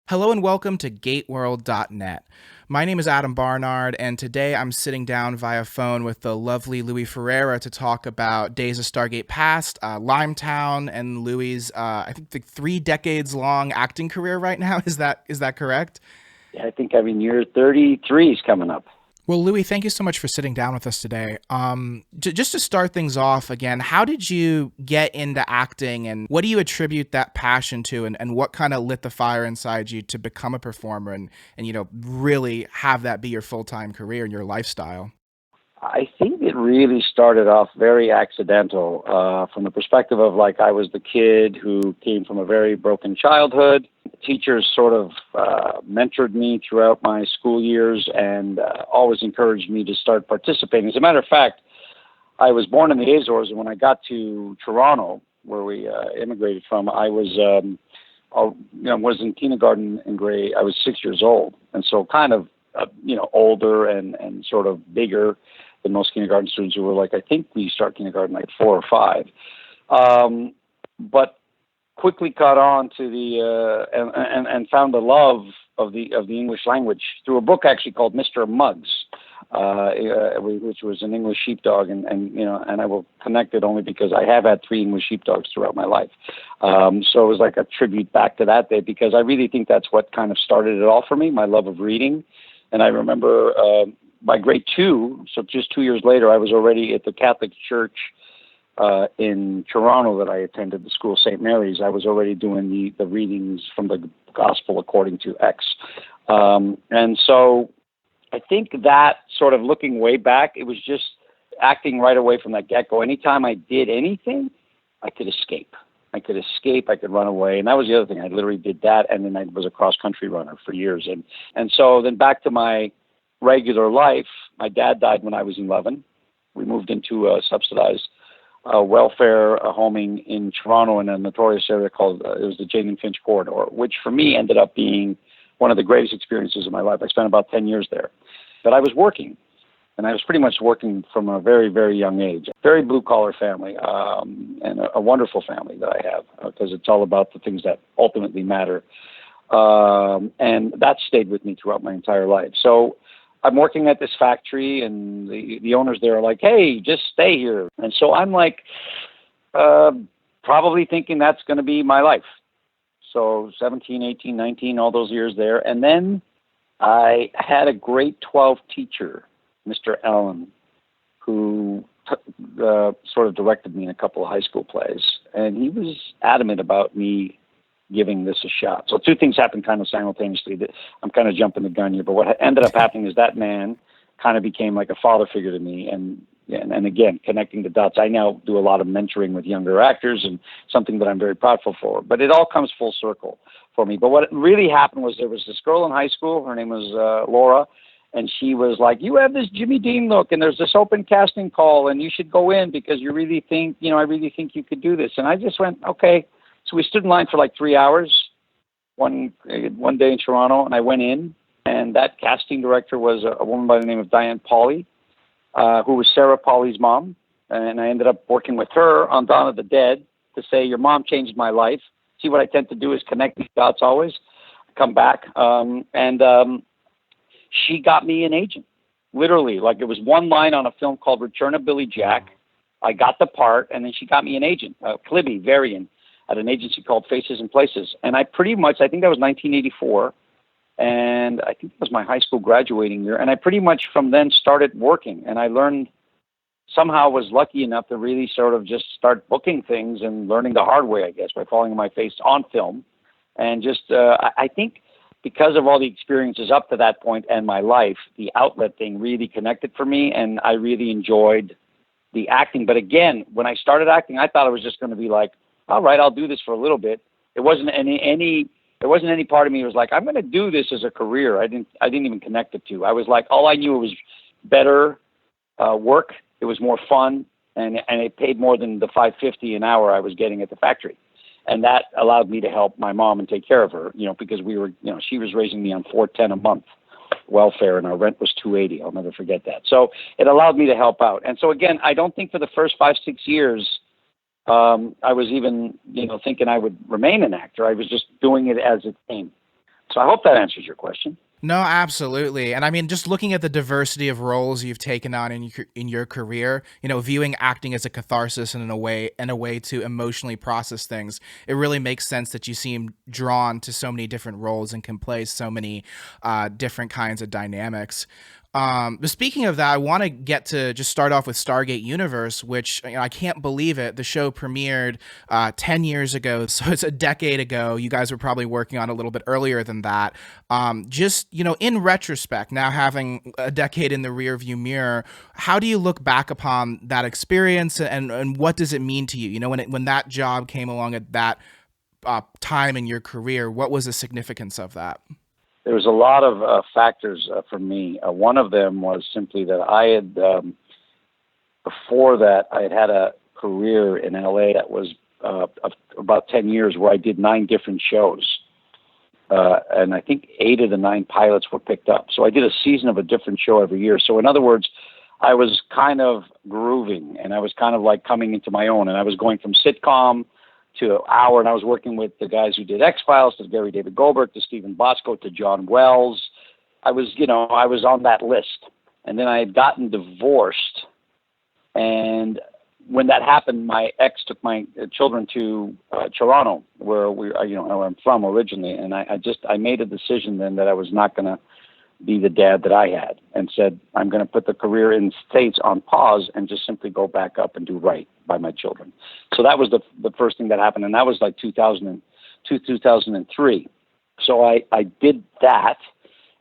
Hello and welcome to GateWorld.net. My name is Adam Barnard, and today I'm sitting down via phone with the lovely Louis Ferreira to talk about Days of Stargate Past, Limetown, and Louis's, I think, the 3 decades long acting career right now. Is that correct? Yeah, year 33 is coming up. Well, Louis, thank you so much for sitting down with us today. Just to start things off again, how did you get into acting, and what do you attribute that passion to, and what kind of lit the fire inside you to become a performer and really have that be your full-time career and your lifestyle? I think it really started off very accidental from the perspective of I was the kid who came from a very broken childhood. Teachers sort of mentored me throughout my school years and always encouraged me to start participating. As a matter of fact, I was born in the Azores, and when I got to Toronto, where we immigrated from, I was in kindergarten in grade. I was 6 years old, and so kind of older and sort of bigger than most kindergarten students who were I think we start kindergarten 4 or 5. But quickly caught on to the and found a love of the English language through a book actually called Mr. Muggs, which was an English sheepdog, and I will connect it only because I have had 3 English sheepdogs throughout my life. So it was like a tribute back to that day, because I really think that's what kind of started it all for me, my love of reading. And I remember by grade 2, so just 2 years later, I was already at the Catholic Church in Toronto that I attended, the school St. Mary's. I was already doing the readings from the Gospel according to X. And so I think that sort of looking way back, it was just acting right away from that get-go. Anytime I did anything, I could escape. I could run away. And that was the other thing. I literally did that, and then I was a cross-country runner for years. And so then back to my regular life, my dad died when I was 11. We moved into a subsidized welfare homing in Toronto in a notorious area called, it was the Jane and Finch Corridor, which for me ended up being one of the greatest experiences of my life. I spent about 10 years there. But I was working, and I was pretty much working from a very, very young age. Very blue-collar family, and a wonderful family that I have, because it's all about the things that ultimately matter. And that stayed with me throughout my entire life. So I'm working at this factory, and the owners there are like, hey, just stay here. And so I'm probably thinking that's going to be my life. So 17, 18, 19, all those years there. And then I had a grade 12 teacher, Mr. Allen, who sort of directed me in a couple of high school plays. And he was adamant about me giving this a shot. So 2 things happened kind of simultaneously. I'm kind of jumping the gun here, but what ended up happening is that man kind of became like a father figure to me. And again, connecting the dots, I now do a lot of mentoring with younger actors, and something that I'm very proudful for. But it all comes full circle for me. But what really happened was there was this girl in high school. Her name was Laura. And she was like, you have this Jimmy Dean look, and there's this open casting call, and you should go in because you really think, I really think you could do this. And I just went, okay. So we stood in line for 3 hours one day in Toronto, and I went in, and that casting director was a woman by the name of Diane Pauly, who was Sarah Pauly's mom. And I ended up working with her on Dawn of the Dead to say, your mom changed my life. See, what I tend to do is connect these dots always, come back. She got me an agent, literally. It was one line on a film called Return of Billy Jack. I got the part, and then she got me an agent, Clibby Varian, at an agency called Faces and Places. And I think that was 1984, and I think it was my high school graduating year. And I pretty much from then started working, and I learned, somehow was lucky enough to really sort of just start booking things and learning the hard way, I guess, by falling on my face on film. And just, I think because of all the experiences up to that point and my life, the outlet thing really connected for me, and I really enjoyed the acting. But again, when I started acting, I thought it was just going to be all right, I'll do this for a little bit. There wasn't any part of me that was like, I'm going to do this as a career. I didn't even connect the two. I was like, all I knew was better work. It was more fun, and it paid more than the $5.50 an hour I was getting at the factory. And that allowed me to help my mom and take care of her, because we were, she was raising me on $4.10 a month welfare, and our rent was $2.80. I'll never forget that. So it allowed me to help out. And so again, I don't think for the first 5-6 years, I was even, thinking I would remain an actor. I was just doing it as it came. So I hope that answers your question. No, absolutely. And I mean, just looking at the diversity of roles you've taken on in your career, viewing acting as a catharsis and in a way to emotionally process things, it really makes sense that you seem drawn to so many different roles and can play so many different kinds of dynamics. But speaking of that, I want to get to just start off with Stargate Universe, which I can't believe it. The show premiered 10 years ago, so it's a decade ago. You guys were probably working on it a little bit earlier than that. Just, in retrospect, now having a decade in the rearview mirror, how do you look back upon that experience, and what does it mean to you? When that job came along at that time in your career, what was the significance of that? There was a lot of factors for me. One of them was simply that I had, before that, I had a career in LA that was about 10 years where I did 9 different shows. And I think 8 of the 9 pilots were picked up. So I did a season of a different show every year. So in other words, I was kind of grooving, and I was kind of like coming into my own, and I was going from sitcom to hour, and I was working with the guys who did X-Files, to Gary David Goldberg, to Stephen Bosco, to John Wells. I was on that list. And then I had gotten divorced, and when that happened, my ex took my children to Toronto, where where I'm from originally, and I made a decision then that I was not going to be the dad that I had, and said, I'm going to put the career in the States on pause and just simply go back up and do right by my children. So that was the first thing that happened, and that was like 2002, 2003. So I did that,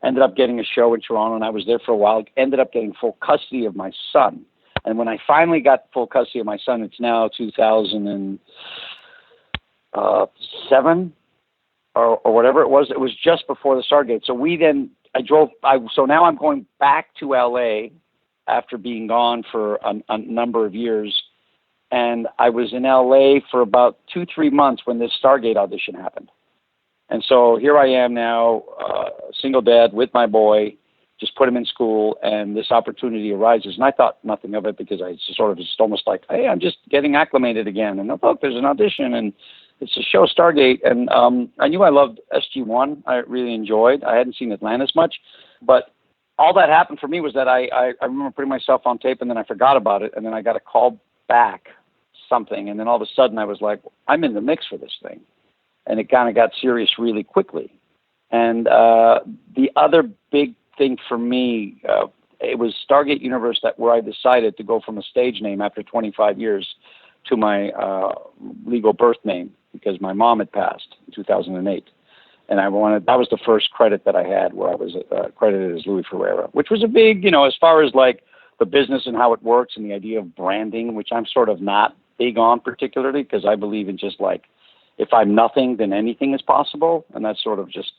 ended up getting a show in Toronto, and I was there for a while, ended up getting full custody of my son. And when I finally got full custody of my son, it's now 2007 or whatever it was. It was just before the Stargate. So so now I'm going back to LA after being gone for a number of years. And I was in LA for about 2-3 months when this Stargate audition happened. And so here I am now, single dad with my boy, just put him in school, and this opportunity arises. And I thought nothing of it, because I just almost like, hey, I'm just getting acclimated again. And look, there's an audition, and it's a show, Stargate. And I knew I loved SG-1. I really enjoyed. I hadn't seen Atlantis much. But all that happened for me was that I remember putting myself on tape, and then I forgot about it. And then I got a call back, something. And then all of a sudden I was like, I'm in the mix for this thing. And it kind of got serious really quickly. And the other big thing for me, it was Stargate Universe where I decided to go from a stage name after 25 years to my legal birth name, because my mom had passed in 2008. And that was the first credit that I had, where I was credited as Louis Ferreira, which was a big, as far as like the business and how it works and the idea of branding, which I'm sort of not big on particularly, because I believe in just like, if I'm nothing, then anything is possible. And that's sort of just,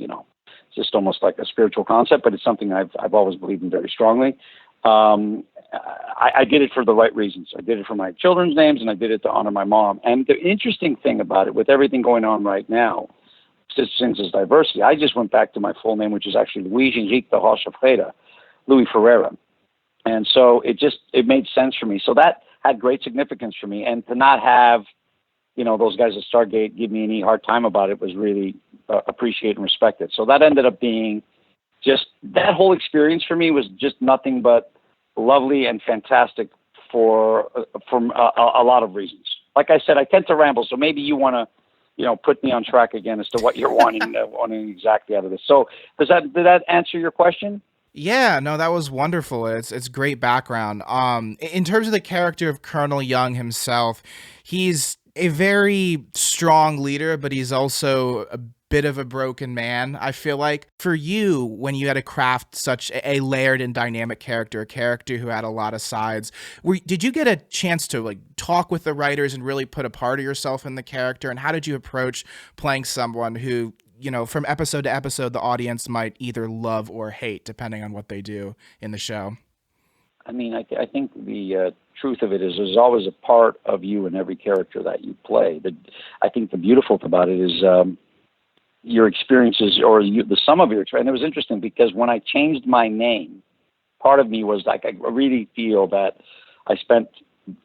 just almost like a spiritual concept, but it's something I've always believed in very strongly. I did it for the right reasons. I did it for my children's names, and I did it to honor my mom. And the interesting thing about it, with everything going on right now, since it's diversity, I just went back to my full name, which is actually Louis Henrique de Rocha Ferreira, Louis Ferreira. And so it made sense for me. So that had great significance for me. And to not have, those guys at Stargate give me any hard time about it was really appreciated and respected. So that ended up being that whole experience for me was just nothing but lovely and fantastic for a lot of reasons. Like I said, I tend to ramble, so maybe you want to, put me on track again as to what you're wanting exactly out of this. So did that answer your question? Yeah, no, that was wonderful. It's great background. In terms of the character of Colonel Young himself, he's a very strong leader, but he's also a bit of a broken man. I feel like for you, when you had to craft such a layered and dynamic character, a character who had a lot of sides, did you get a chance to like talk with the writers and really put a part of yourself in the character? And how did you approach playing someone who, from episode to episode, the audience might either love or hate, depending on what they do in the show? I mean, I think the truth of it is there's always a part of you in every character that you play. I think the beautiful about it is your experiences, or the sum of your experience. And it was interesting because when I changed my name, part of me was like, I really feel that I spent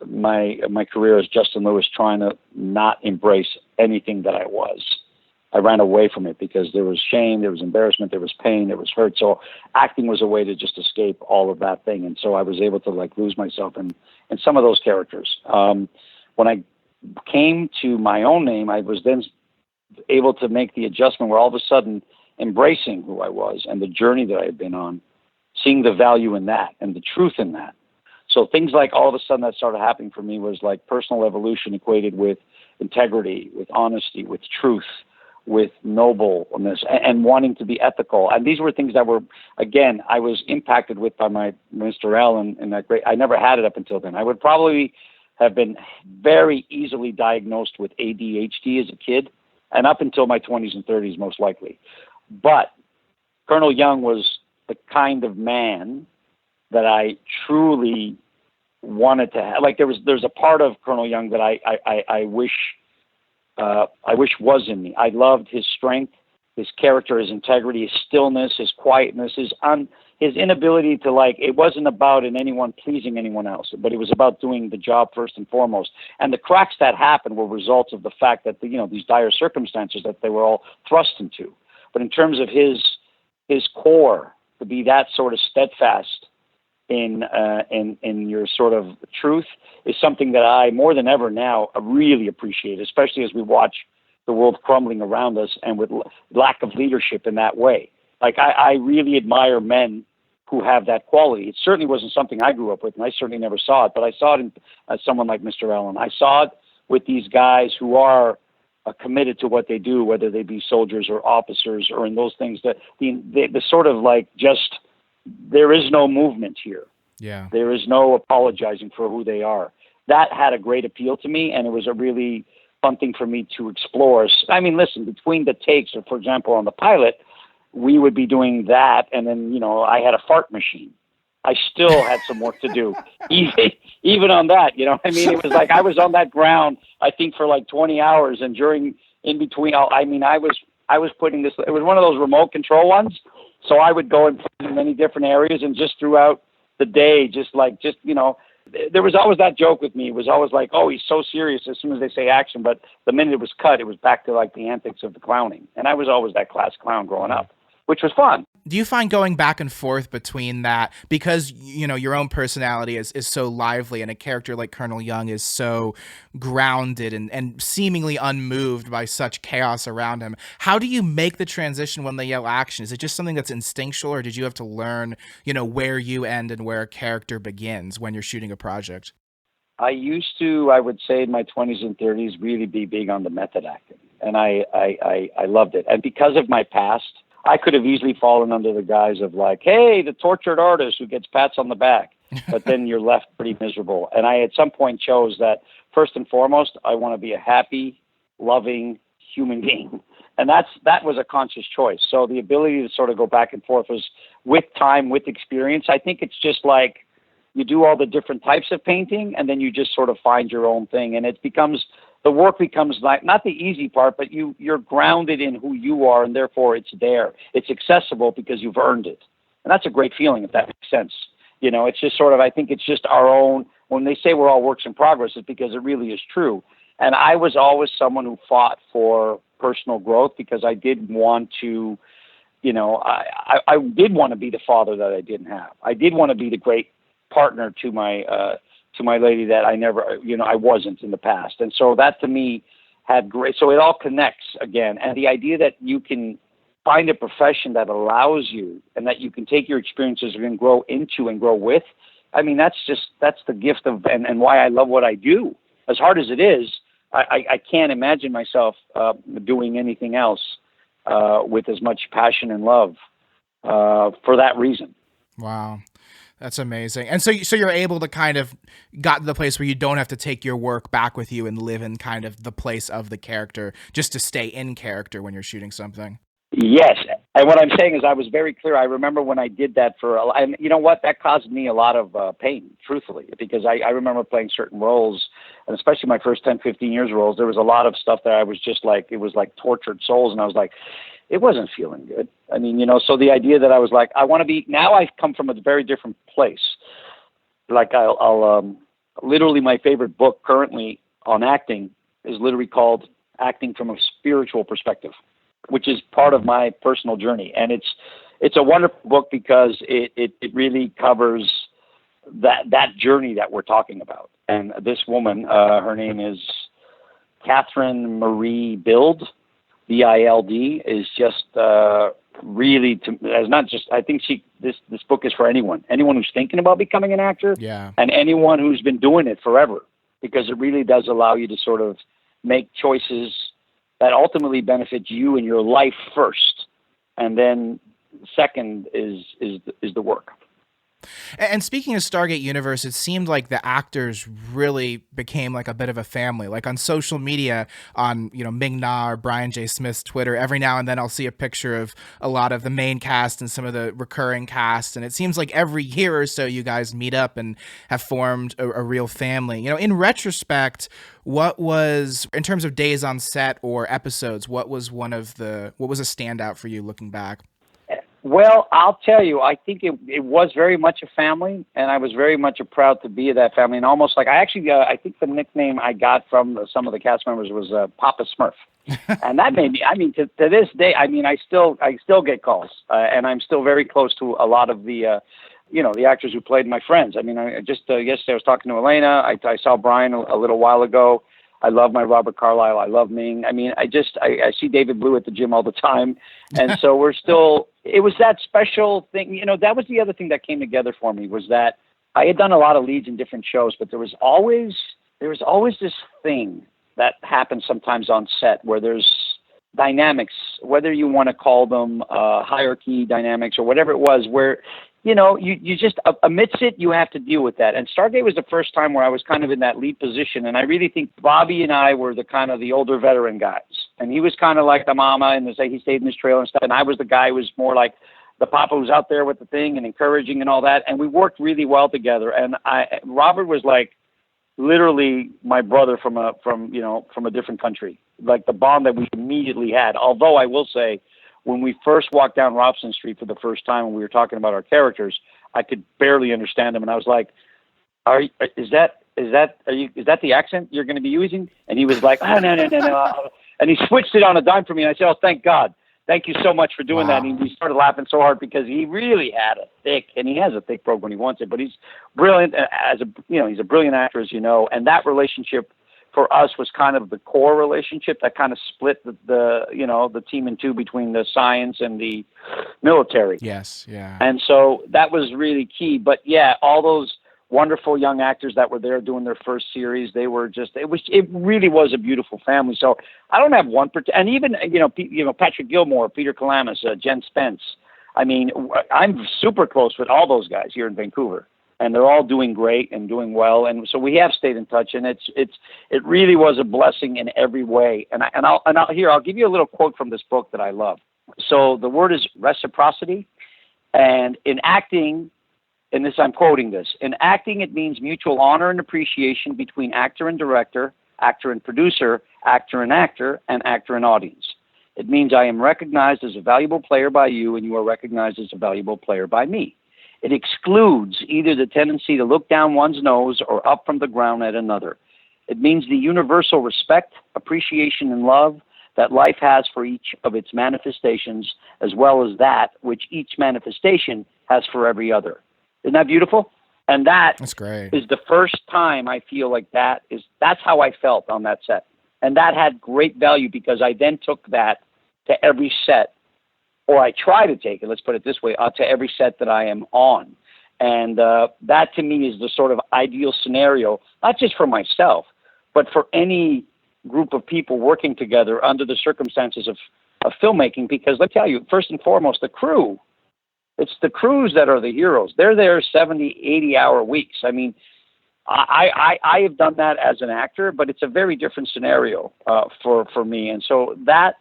my career as Justin Lewis trying to not embrace anything that I was. I ran away from it because there was shame, there was embarrassment, there was pain, there was hurt. So acting was a way to just escape all of that thing. And so I was able to like lose myself in some of those characters. When I came to my own name, I was then able to make the adjustment where all of a sudden embracing who I was and the journey that I had been on, seeing the value in that and the truth in that. So things like all of a sudden that started happening for me was like personal evolution equated with integrity, with honesty, with truth, with nobleness, and wanting to be ethical. And these were things that were, again, I was impacted with by my Mr. Allen and that great, I never had it up until then. I would probably have been very easily diagnosed with ADHD as a kid and up until my 20s and 30s, most likely. But Colonel Young was the kind of man that I truly wanted to have. Like there's a part of Colonel Young that I wish was in me. I loved his strength, his character, his integrity, his stillness, his quietness, his inability to like. It wasn't about anyone pleasing anyone else, but it was about doing the job first and foremost. And the cracks that happened were results of the fact that these dire circumstances that they were all thrust into. But in terms of his core, to be that sort of steadfast in your sort of truth is something that I, more than ever now, really appreciate, especially as we watch the world crumbling around us and with lack of leadership in that way. Like, I really admire men who have that quality. It certainly wasn't something I grew up with, and I certainly never saw it, but I saw it in someone like Mr. Allen. I saw it with these guys who are committed to what they do, whether they be soldiers or officers or in those things, that the sort of like just, there is no movement here. Yeah. There is no apologizing for who they are. That had a great appeal to me, and it was a really fun thing for me to explore. I mean, listen, between the takes, or for example, on the pilot, we would be doing that, and then, I had a fart machine. I still had some work to do, even on that, I mean, it was like I was on that ground, I think, for like 20 hours, and in between, I was putting this, it was one of those remote control ones, so I would go and put in many different areas, and just throughout the day, there was always that joke with me. It was always like, oh, he's so serious as soon as they say action, but the minute it was cut, it was back to like the antics of the clowning, and I was always that class clown growing up, which was fun. Do you find going back and forth between that, because, your own personality is so lively, and a character like Colonel Young is so grounded and seemingly unmoved by such chaos around him? How do you make the transition when they yell action? Is it just something that's instinctual, or did you have to learn, where you end and where a character begins when you're shooting a project? I used to, I would say in my 20s and 30s, really be big on the method acting. And I loved it. And because of my past, I could have easily fallen under the guise of like, hey, the tortured artist who gets pats on the back, but then you're left pretty miserable. And I at some point chose that first and foremost, I want to be a happy, loving human being. And that was a conscious choice. So the ability to sort of go back and forth was with time, with experience. I think it's just like you do all the different types of painting, and then you just sort of find your own thing. And the work becomes like not the easy part, but you're grounded in who you are, and therefore it's there. It's accessible because you've earned it. And that's a great feeling, if that makes sense. It's just sort of, I think it's just our own, when they say we're all works in progress, it's because it really is true. And I was always someone who fought for personal growth because I did want to, I did want to be the father that I didn't have. I did want to be the great partner to my lady that I never, I wasn't in the past. And so that to me had great, so it all connects again. And the idea that you can find a profession that allows you and that you can take your experiences and grow into and grow with, I mean, that's the gift of, and why I love what I do. As hard as it is, I can't imagine myself doing anything else with as much passion and love for that reason. Wow. That's amazing. And so you're able to kind of got to the place where you don't have to take your work back with you and live in kind of the place of the character just to stay in character when you're shooting something. Yes. And what I'm saying is I was very clear. I remember when I did that and you know what? That caused me a lot of pain, truthfully, because I remember playing certain roles, and especially my first 10, 15 years roles, there was a lot of stuff that I was just like, it was like tortured souls. And I was like, it wasn't feeling good. I mean, so the idea that I was like, I want to be, now I've come from a very different place. Like I'll literally my favorite book currently on acting is literally called Acting from a Spiritual Perspective. which is part of my personal journey. And it's a wonderful book because it really covers that journey that we're talking about. And this woman, her name is Catherine Marie Bild, Bild, is just really, as not just, I think this book is for anyone who's thinking about becoming an actor, and anyone who's been doing it forever, because it really does allow you to sort of make choices that ultimately benefit you in your life first, and then second is the work. And speaking of Stargate Universe, it seemed like the actors really became like a bit of a family. Like on social media, on Ming Na or Brian J. Smith's Twitter, every now and then I'll see a picture of a lot of the main cast and some of the recurring cast, and it seems like every year or so you guys meet up and have formed a real family. In retrospect, what was, in terms of days on set or episodes, what was a standout for you looking back? Well, I'll tell you, I think it was very much a family, and I was very much proud to be that family. And almost like I think the nickname I got from some of the cast members was Papa Smurf. And that made me, to this day, I still get calls, and I'm still very close to a lot of the actors who played my friends. I just yesterday I was talking to Elena. I saw Brian a little while ago. I love my Robert Carlyle. I love Ming. I see David Blue at the gym all the time. And so it was that special thing. That was the other thing that came together for me, was that I had done a lot of leads in different shows, but there was always this thing that happens sometimes on set where there's dynamics, whether you want to call them hierarchy dynamics or whatever it was, where you just, amidst it, you have to deal with that. And Stargate was the first time where I was kind of in that lead position. And I really think Bobby and I were the older veteran guys. And he was kind of like the mama, and he stayed in his trailer and stuff. And I was the guy who was more like the papa who's out there with the thing and encouraging and all that. And we worked really well together. And Robert was like literally my brother from a different country, like the bond that we immediately had. Although I will say, when we first walked down Robson Street for the first time and we were talking about our characters, I could barely understand him. And I was like, is that the accent you're going to be using? And he was like, oh, no. And he switched it on a dime for me. And I said, oh, thank God. Thank you so much for doing that. And we started laughing so hard because he really had he has a thick brogue when he wants it, but he's brilliant he's a brilliant actor, as you know. And that relationship for us was kind of the core relationship that kind of split the team in two between the science and the military. Yes, yeah. And so that was really key. But yeah, all those wonderful young actors that were there doing their first series, it really was a beautiful family. So I don't have one and even Patrick Gilmore, Peter Kalamis, Jen Spence. I'm super close with all those guys here in Vancouver. And they're all doing great and doing well, and so we have stayed in touch. And it really was a blessing in every way. And I'll give you a little quote from this book that I love. So the word is reciprocity, and in acting, and this I'm quoting this. In acting, it means mutual honor and appreciation between actor and director, actor and producer, actor and actor, and actor and audience. It means I am recognized as a valuable player by you, and you are recognized as a valuable player by me. It excludes either the tendency to look down one's nose or up from the ground at another. It means the universal respect, appreciation, and love that life has for each of its manifestations, as well as that which each manifestation has for every other. Isn't that beautiful? And that's great. Is the first time I feel like that's how I felt on that set. And that had great value because I then took that to every set, or I try to take it, let's put it this way, to every set that I am on. And that to me is the sort of ideal scenario, not just for myself, but for any group of people working together under the circumstances of filmmaking. Because let me tell you, first and foremost, the crew, it's the crews that are the heroes. They're there 70, 80-hour weeks. I mean, I have done that as an actor, but it's a very different scenario for me. And so that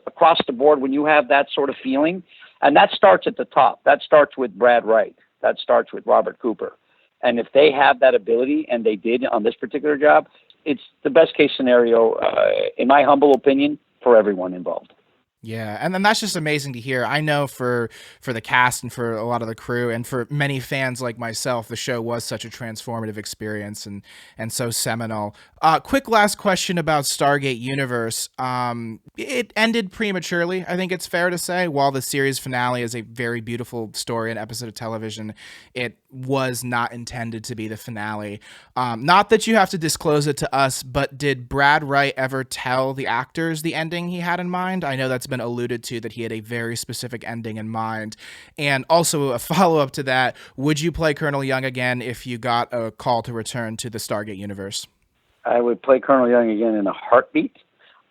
across the board, when you have that sort of feeling, and that starts at the top, that starts with Brad Wright, that starts with Robert Cooper. And if they have that ability, and they did on this particular job, it's the best case scenario, in my humble opinion, for everyone involved. Yeah, and then that's just amazing to hear. I know for the cast and for a lot of the crew and for many fans like myself, the show was such a transformative experience and so seminal. Quick last question about Stargate Universe. It ended prematurely, I think it's fair to say. While the series finale is a very beautiful story and episode of television, it was not intended to be the finale. Not that you have to disclose it to us, but did Brad Wright ever tell the actors the ending he had in mind? I know that's been alluded to, that he had a very specific ending in mind. And also a follow-up to that, would you play Colonel Young again if you got a call to return to the Stargate universe? I would play Colonel Young again in a heartbeat.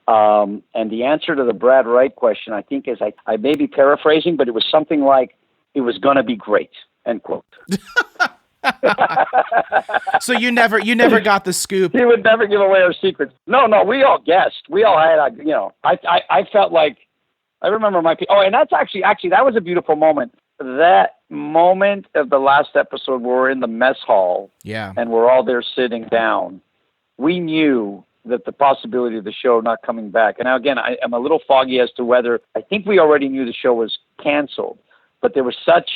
And the answer to the Brad Wright question, I think, is I may be paraphrasing, but it was something like, it was going to be great, end quote. So you never got the scoop. He would never give away our secrets. No, we all guessed. We all had, I felt like, I remember and that's actually, that was a beautiful moment. That moment of the last episode where we're in the mess hall, yeah, and we're all there sitting down, we knew that the possibility of the show not coming back. And now, again, I am a little foggy as to whether, I think we already knew the show was canceled, but there was such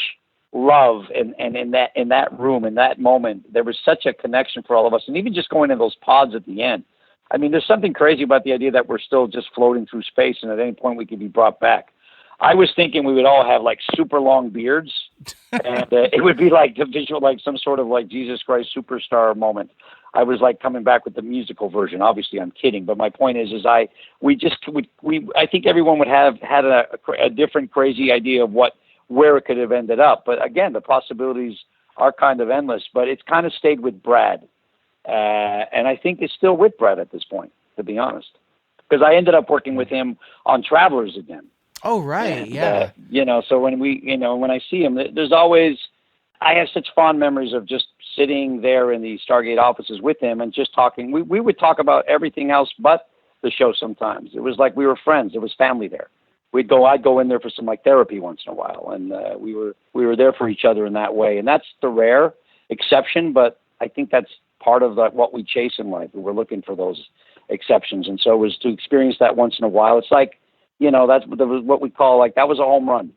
love and in that room, in that moment, there was such a connection for all of us. And even just going in those pods at the end, I mean, there's something crazy about the idea that we're still just floating through space and at any point we could be brought back. I was thinking we would all have like super long beards and it would be like the visual, like some sort of like Jesus Christ Superstar moment. I was like coming back with the musical version. Obviously I'm kidding, but my point is I think everyone would have had a different crazy idea of where it could have ended up. But again, the possibilities are kind of endless, but it's kind of stayed with Brad. And I think it's still with Brad at this point, to be honest, because I ended up working with him on Travelers again. Oh, right. And, yeah. So when I see him, there's always, I have such fond memories of just sitting there in the Stargate offices with him and just talking. We would talk about everything else but the show sometimes. It was like we were friends. It was family there. I'd go in there for some like therapy once in a while. And we were there for each other in that way. And that's the rare exception, but I think that's part of what we chase in life. We're looking for those exceptions. And so it was to experience that once in a while. It's like, that's what we call, like, that was a home run,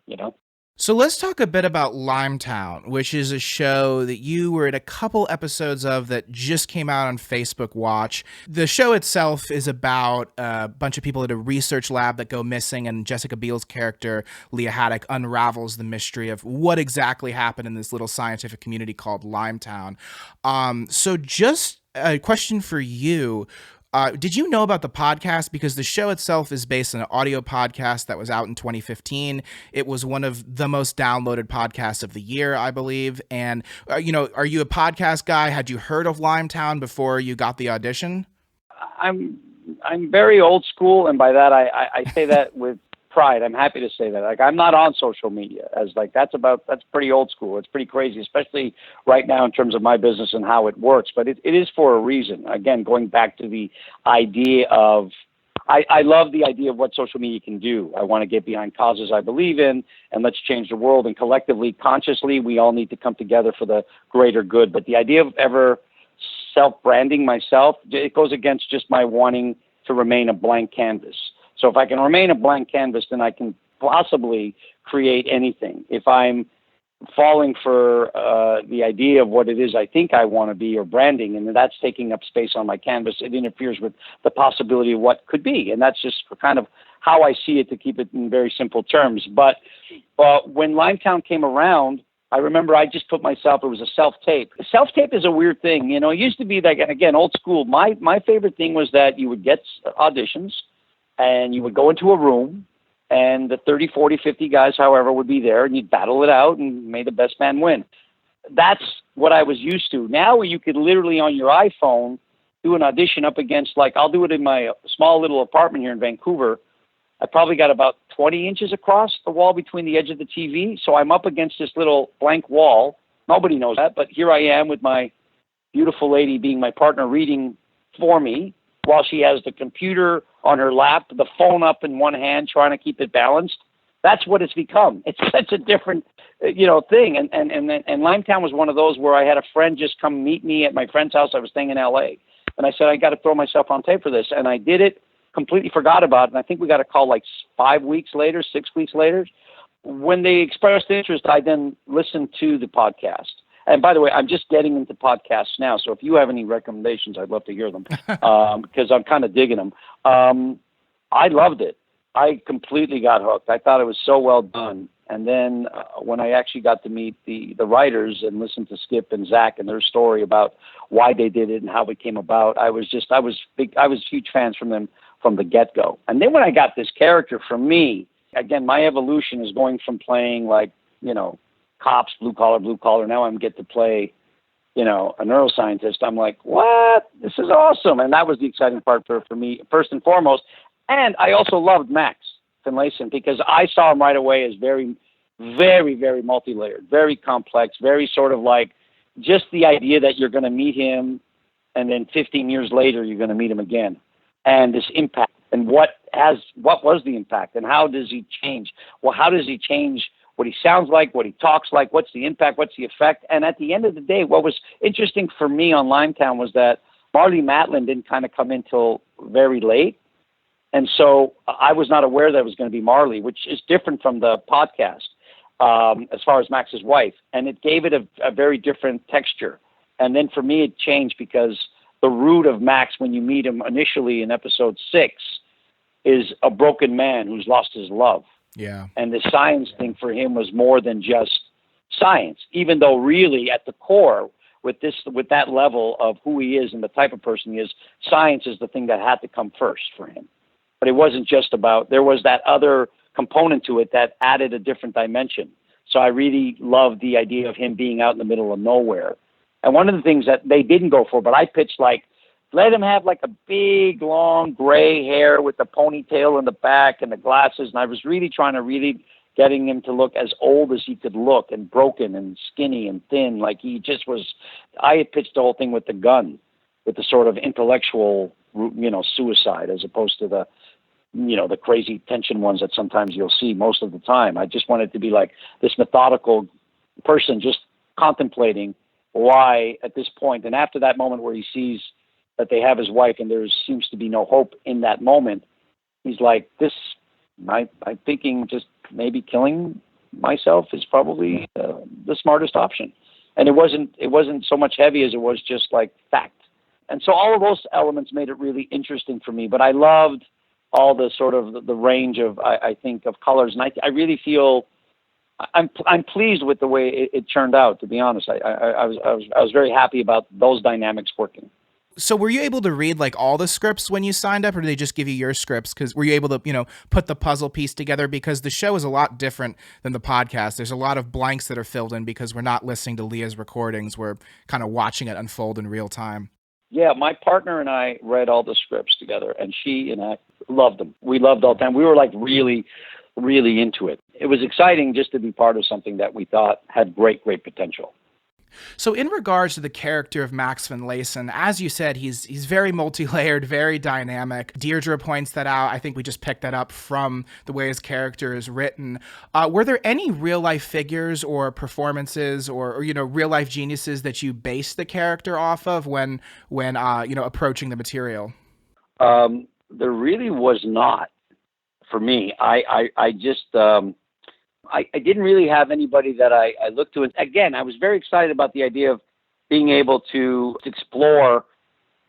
So let's talk a bit about Limetown, which is a show that you were in a couple episodes of that just came out on Facebook Watch. The show itself is about a bunch of people at a research lab that go missing, and Jessica Biel's character, Leah Haddock, unravels the mystery of what exactly happened in this little scientific community called Limetown. So just a question for you. Did you know about the podcast? Because the show itself is based on an audio podcast that was out in 2015. It was one of the most downloaded podcasts of the year, I believe. And, are you a podcast guy? Had you heard of Limetown before you got the audition? I'm very old school, and by that I say that with pride. I'm happy to say that. Like, I'm not on social media, as like that's pretty old school. It's pretty crazy, especially right now in terms of my business and how it works. But it is for a reason. Again, going back to the idea of, I love the idea of what social media can do. I want to get behind causes I believe in, and let's change the world. And collectively, consciously, we all need to come together for the greater good. But the idea of ever self-branding myself, it goes against just my wanting to remain a blank canvas. So if I can remain a blank canvas, then I can possibly create anything. If I'm falling for the idea of what it is I think I want to be, or branding, and that's taking up space on my canvas, it interferes with the possibility of what could be. And that's just kind of how I see it, to keep it in very simple terms. But when Limetown came around, I remember I just put myself, it was a self-tape. Self-tape is a weird thing. It used to be like, again, old school. My favorite thing was that you would get auditions, and you would go into a room, and the 30, 40, 50 guys, however, would be there, and you'd battle it out, and may the best man win. That's what I was used to. Now you could literally on your iPhone do an audition up against, like, I'll do it in my small little apartment here in Vancouver. I probably got about 20 inches across the wall between the edge of the TV, so I'm up against this little blank wall. Nobody knows that, but here I am with my beautiful lady being my partner, reading for me, while she has the computer on her lap, the phone up in one hand, trying to keep it balanced. That's what it's become. It's such a different, thing. And Limetown was one of those where I had a friend just come meet me at my friend's house. I was staying in LA. And I said, I got to throw myself on tape for this. And I did it. completely forgot about it. And I think we got a call like 5 weeks later, 6 weeks later. When they expressed interest, I then listened to the podcast. And by the way, I'm just getting into podcasts now. So if you have any recommendations, I'd love to hear them because I'm kind of digging them. I loved it. I completely got hooked. I thought it was so well done. And then when I actually got to meet the writers and listen to Skip and Zach and their story about why they did it and how it came about, I was huge fans from them from the get-go. And then when I got this character, for me, again, my evolution is going from playing like, cops, blue collar. Now I get to play, a neuroscientist. I'm like, what? This is awesome. And that was the exciting part for me, first and foremost. And I also loved Max Finlayson because I saw him right away as very, very, very multi-layered, very complex, very sort of like just the idea that you're going to meet him and then 15 years later you're going to meet him again. And this impact and what was the impact and how does he change? Well, how does he change what he sounds like, what he talks like, what's the impact, what's the effect? And at the end of the day, what was interesting for me on Limetown was that Marlee Matlin didn't kind of come in till very late. And so I was not aware that it was going to be Marlee, which is different from the podcast as far as Max's wife. And it gave it a very different texture. And then for me, it changed because the root of Max, when you meet him initially in episode 6, is a broken man who's lost his love. Yeah. And the science thing for him was more than just science, even though really at the core with that level of who he is and the type of person he is, science is the thing that had to come first for him. But it wasn't just about, there was that other component to it that added a different dimension. So I really loved the idea of him being out in the middle of nowhere. And one of the things that they didn't go for, but I pitched like, let him have like a big, long gray hair with the ponytail in the back and the glasses. And I was really trying to getting him to look as old as he could look and broken and skinny and thin. Like he just was, I had pitched the whole thing with the gun, with the sort of intellectual, suicide as opposed to the crazy tension ones that sometimes you'll see most of the time. I just wanted to be like this methodical person just contemplating why at this point. And after that moment where he sees that they have his wife and there seems to be no hope in that moment, he's like, I'm thinking just maybe killing myself is probably the smartest option. And it wasn't so much heavy as it was just like fact. And so all of those elements made it really interesting for me, but I loved all the sort of the range of, I think, of colors. And I really feel I'm pleased with the way it turned out, to be honest. I was very happy about those dynamics working. So were you able to read like all the scripts when you signed up, or did they just give you your scripts? Because were you able to, put the puzzle piece together? Because the show is a lot different than the podcast. There's a lot of blanks that are filled in because we're not listening to Leah's recordings. We're kind of watching it unfold in real time. Yeah, my partner and I read all the scripts together, and she and I loved them. We loved all the time. We were like really, really into it. It was exciting just to be part of something that we thought had great, great potential. So in regards to the character of Max Finlayson, as you said, he's very multi-layered, very dynamic. Deirdre points that out. I think we just picked that up from the way his character is written. Were there any real-life figures or performances or real-life geniuses that you based the character off of when approaching the material? There really was not for me. I just... I didn't really have anybody that I looked to. And again, I was very excited about the idea of being able to explore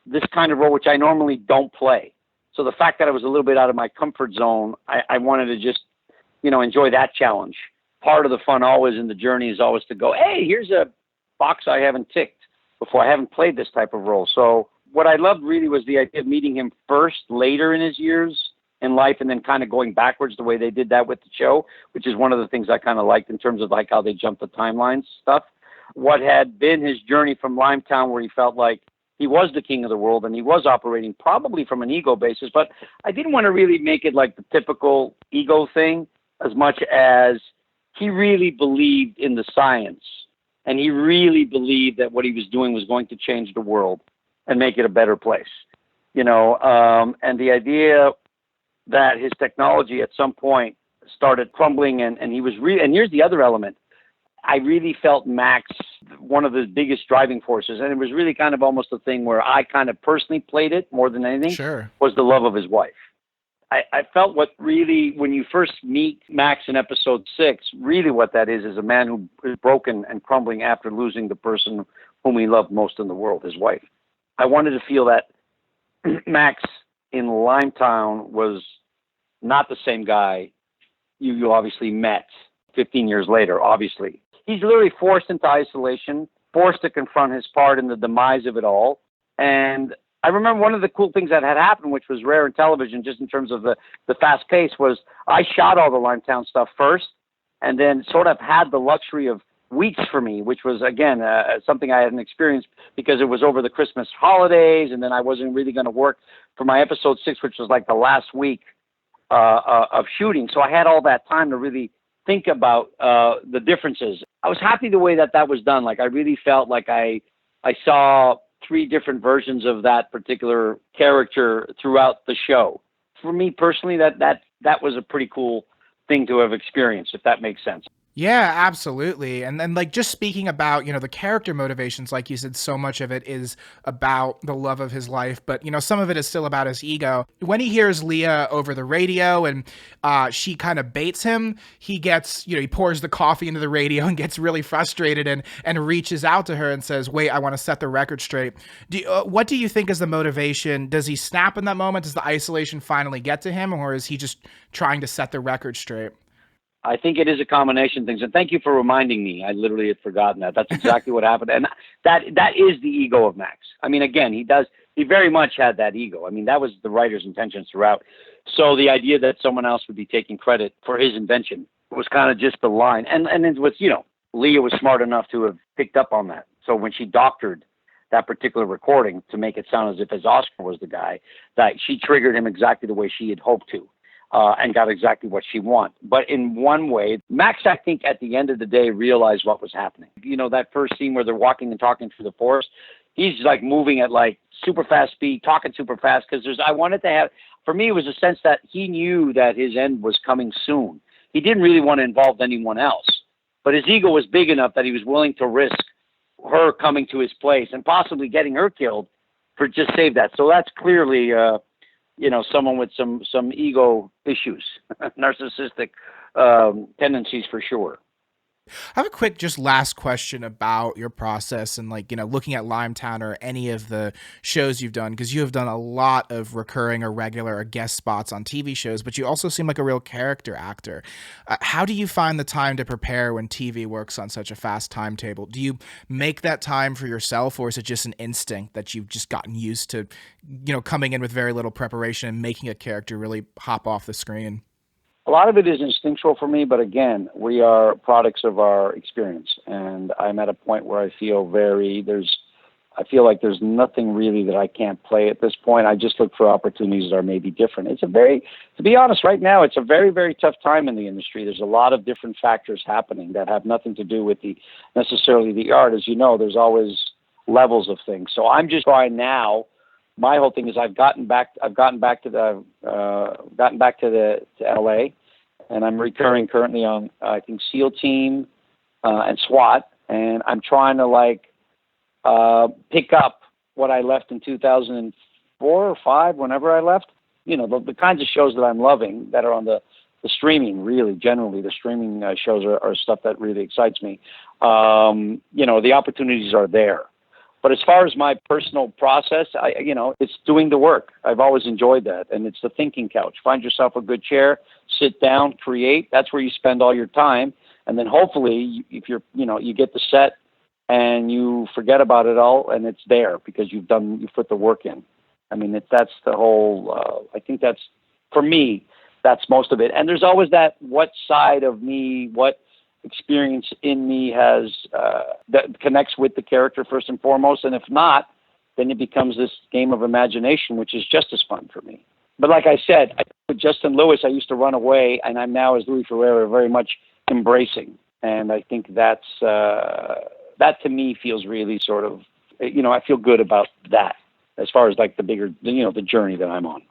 this kind of role, which I normally don't play. So the fact that I was a little bit out of my comfort zone, I wanted to just, enjoy that challenge. Part of the fun always in the journey is always to go, hey, here's a box I haven't ticked before. I haven't played this type of role. So what I loved really was the idea of meeting him first, later in his years in life, and then kind of going backwards the way they did that with the show, which is one of the things I kind of liked in terms of like how they jumped the timelines stuff. What had been his journey from Limetown, where he felt like he was the king of the world and he was operating probably from an ego basis, but I didn't want to really make it like the typical ego thing as much as he really believed in the science and he really believed that what he was doing was going to change the world and make it a better place, and the idea that his technology at some point started crumbling and he was and here's the other element. I really felt Max, one of the biggest driving forces, and it was really kind of almost a thing where I kind of personally played it more than anything, Sure. was the love of his wife. I felt what really, when you first meet Max in episode 6, really what that is a man who is broken and crumbling after losing the person whom he loved most in the world, his wife. I wanted to feel that Max in Limetown was not the same guy you obviously met 15 years later, obviously. He's literally forced into isolation, forced to confront his part in the demise of it all. And I remember one of the cool things that had happened, which was rare in television, just in terms of the fast pace, was I shot all the Limetown stuff first and then sort of had the luxury of weeks for me, which was, again, something I hadn't experienced because it was over the Christmas holidays, and then I wasn't really going to work for my episode 6, which was like the last week of shooting. So I had all that time to really think about the differences. I was happy the way that was done. Like, I really felt like I saw 3 different versions of that particular character throughout the show. For me personally, that was a pretty cool thing to have experienced, if that makes sense. Yeah, absolutely. And then, like, just speaking about, the character motivations, like you said, so much of it is about the love of his life, but, some of it is still about his ego. When he hears Leah over the radio and she kind of baits him, he gets, he pours the coffee into the radio and gets really frustrated and reaches out to her and says, wait, I want to set the record straight. What do you think is the motivation? Does he snap in that moment? Does the isolation finally get to him, or is he just trying to set the record straight? I think it is a combination of things. And thank you for reminding me. I literally had forgotten that. That's exactly what happened. And that is the ego of Max. I mean, again, he very much had that ego. I mean, that was the writer's intention throughout. So the idea that someone else would be taking credit for his invention was kind of just the line. And it was, Leah was smart enough to have picked up on that. So when she doctored that particular recording to make it sound as if his Oscar was the guy, that she triggered him exactly the way she had hoped to. And got exactly what she wanted. But in one way, Max, I think, at the end of the day, realized what was happening. That first scene where they're walking and talking through the forest, he's like moving at like super fast speed, talking super fast, because I wanted to have, for me, it was a sense that he knew that his end was coming soon. He didn't really want to involve anyone else, but his ego was big enough that he was willing to risk her coming to his place and possibly getting her killed for just save that. So that's clearly, someone with some ego issues, narcissistic tendencies for sure. I have a quick, just last question about your process and looking at Limetown or any of the shows you've done, because you have done a lot of recurring or regular or guest spots on TV shows, but you also seem like a real character actor. How do you find the time to prepare when TV works on such a fast timetable? Do you make that time for yourself, or is it just an instinct that you've just gotten used to, coming in with very little preparation and making a character really hop off the screen? A lot of it is instinctual for me, but again, we are products of our experience, and I'm at a point where I feel like there's nothing really that I can't play at this point. I just look for opportunities that are maybe different. To be honest, right now, it's a very, very tough time in the industry. There's a lot of different factors happening that have nothing to do with necessarily the art. As you know, there's always levels of things. So I'm just trying now. My whole thing is I've gotten back to LA, and I'm recurring currently on I think SEAL Team and SWAT, and I'm trying to pick up what I left in 2004 or 5, whenever I left. The kinds of shows that I'm loving that are on the streaming. Really, generally, the streaming shows are stuff that really excites me. The opportunities are there. But as far as my personal process, it's doing the work. I've always enjoyed that. And it's the thinking couch. Find yourself a good chair, sit down, create. That's where you spend all your time. And then hopefully, if you get the set and you forget about it all and it's there because you've put the work in. I mean, that's the whole, I think that's, for me, that's most of it. And there's always that what side of me, what experience in me has that connects with the character first and foremost, and if not, then it becomes this game of imagination, which is just as fun for me. But like I said, with Justin Lewis, I used to run away, and I'm now, as Louis Ferreira, very much embracing, and I think that to me feels really sort of, I feel good about that as far as like the bigger, the journey that I'm on.